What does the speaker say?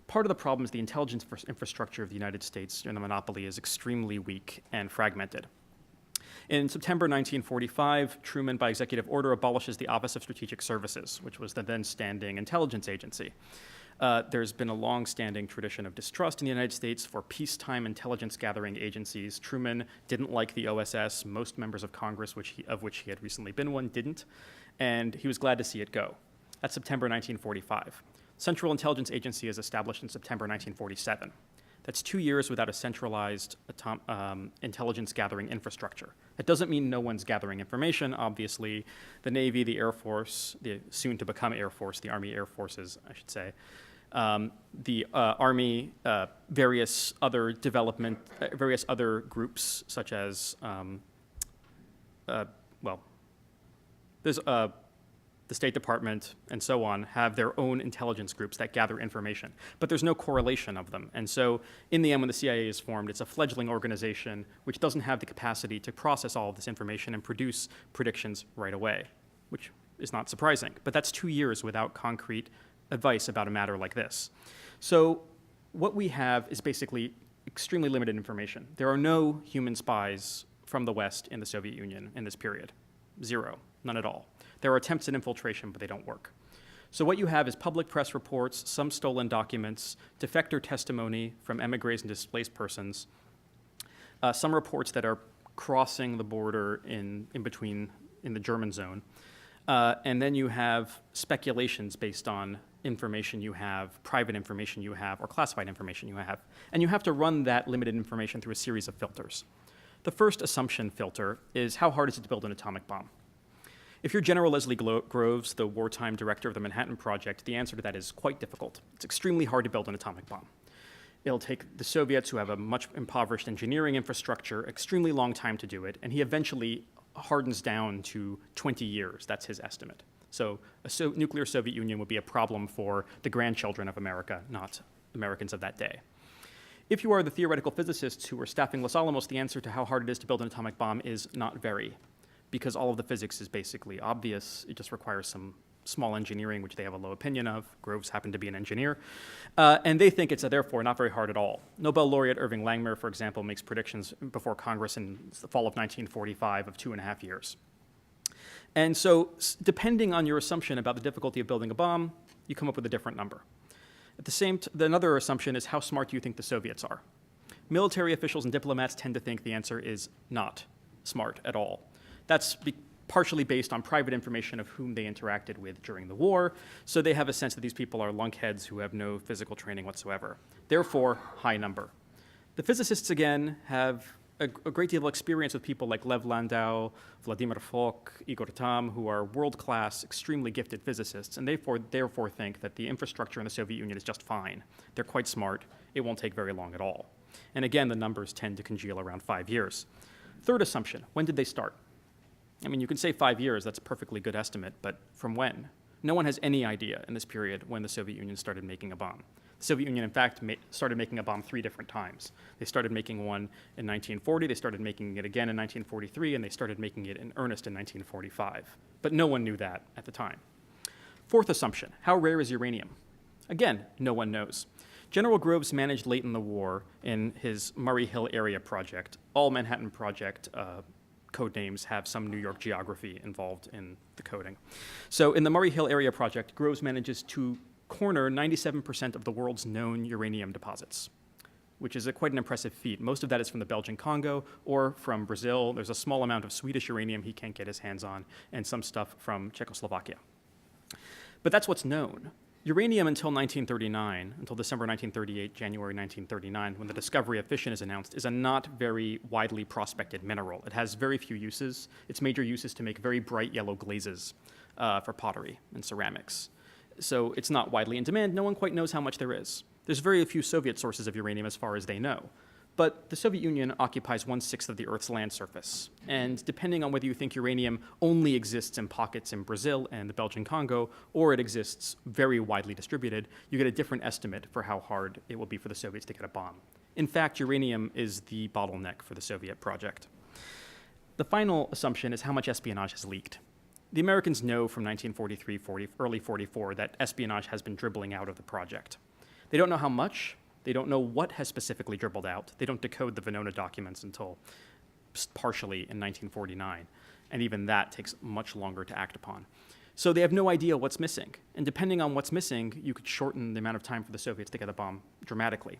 Part of the problem is the intelligence infrastructure of the United States during the monopoly is extremely weak and fragmented. In September 1945, Truman, by executive order, abolishes the Office of Strategic Services, which was the then standing intelligence agency. There's been a long-standing tradition of distrust in the United States for peacetime intelligence-gathering agencies. Truman didn't like the OSS. Most members of Congress, of which he had recently been one, didn't, and he was glad to see it go. That's September 1945. Central Intelligence Agency is established in September 1947. That's 2 years without a centralized intelligence-gathering infrastructure. That doesn't mean no one's gathering information. Obviously, the Navy, the Air Force, the soon-to-become Air Force, the Army Air Forces, I should say, the Army, various other groups, such as, there's the State Department and so on, have their own intelligence groups that gather information, but there's no correlation of them. And so in the end, when the CIA is formed, it's a fledgling organization which doesn't have the capacity to process all of this information and produce predictions right away, which is not surprising. But that's 2 years without concrete advice about a matter like this. So what we have is basically extremely limited information. There are no human spies from the West in the Soviet Union in this period. Zero, none at all. There are attempts at infiltration, but they don't work. So what you have is public press reports, some stolen documents, defector testimony from emigres and displaced persons, some reports that are crossing the border in the German zone, and then you have speculations based on information you have, private information you have, or classified information you have. And you have to run that limited information through a series of filters. The first assumption filter is how hard is it to build an atomic bomb? If you're General Leslie Groves, the wartime director of the Manhattan Project, the answer to that is quite difficult. It's extremely hard to build an atomic bomb. It'll take the Soviets, who have a much impoverished engineering infrastructure, extremely long time to do it, and he eventually hardens down to 20 years. That's his estimate. So a nuclear Soviet Union would be a problem for the grandchildren of America, not Americans of that day. If you are the theoretical physicists who are staffing Los Alamos, the answer to how hard it is to build an atomic bomb is not very, because all of the physics is basically obvious. It just requires some small engineering, which they have a low opinion of. Groves happened to be an engineer. And they think it's therefore not very hard at all. Nobel laureate Irving Langmuir, for example, makes predictions before Congress in the fall of 1945 of 2.5 years. And so depending on your assumption about the difficulty of building a bomb, you come up with a different number. At the same another assumption is how smart do you think the Soviets are? Military officials and diplomats tend to think the answer is not smart at all. That's partially based on private information of whom they interacted with during the war, so they have a sense that these people are lunkheads who have no physical training whatsoever. Therefore, high number. The physicists, again, have a great deal of experience with people like Lev Landau, Vladimir Fock, Igor Tamm, who are world-class, extremely gifted physicists, and therefore think that the infrastructure in the Soviet Union is just fine. They're quite smart. It won't take very long at all. And again, the numbers tend to congeal around 5 years. Third assumption, when did they start? I mean, you can say 5 years, that's a perfectly good estimate, but from when? No one has any idea in this period when the Soviet Union started making a bomb. The Soviet Union, in fact, started making a bomb 3 different times. They started making one in 1940, they started making it again in 1943, and they started making it in earnest in 1945. But no one knew that at the time. Fourth assumption, how rare is uranium? Again, no one knows. General Groves managed late in the war in his Murray Hill area project. All Manhattan Project code names have some New York geography involved in the coding. So in the Murray Hill area project, Groves manages to corner 97% of the world's known uranium deposits, which is quite an impressive feat. Most of that is from the Belgian Congo or from Brazil. There's a small amount of Swedish uranium he can't get his hands on, and some stuff from Czechoslovakia. But that's what's known. Uranium until 1939, until December 1938, January 1939, when the discovery of fission is announced, is a not very widely prospected mineral. It has very few uses. Its major use is to make very bright yellow glazes for pottery and ceramics. So it's not widely in demand. No one quite knows how much there is. There's very few Soviet sources of uranium as far as they know. But the Soviet Union occupies 1/6 of the Earth's land surface. And depending on whether you think uranium only exists in pockets in Brazil and the Belgian Congo, or it exists very widely distributed, you get a different estimate for how hard it will be for the Soviets to get a bomb. In fact, uranium is the bottleneck for the Soviet project. The final assumption is how much espionage has leaked. The Americans know from 1943, early 44, that espionage has been dribbling out of the project. They don't know how much. They don't know what has specifically dribbled out. They don't decode the Venona documents until partially in 1949. And even that takes much longer to act upon. So they have no idea what's missing. And depending on what's missing, you could shorten the amount of time for the Soviets to get a bomb dramatically.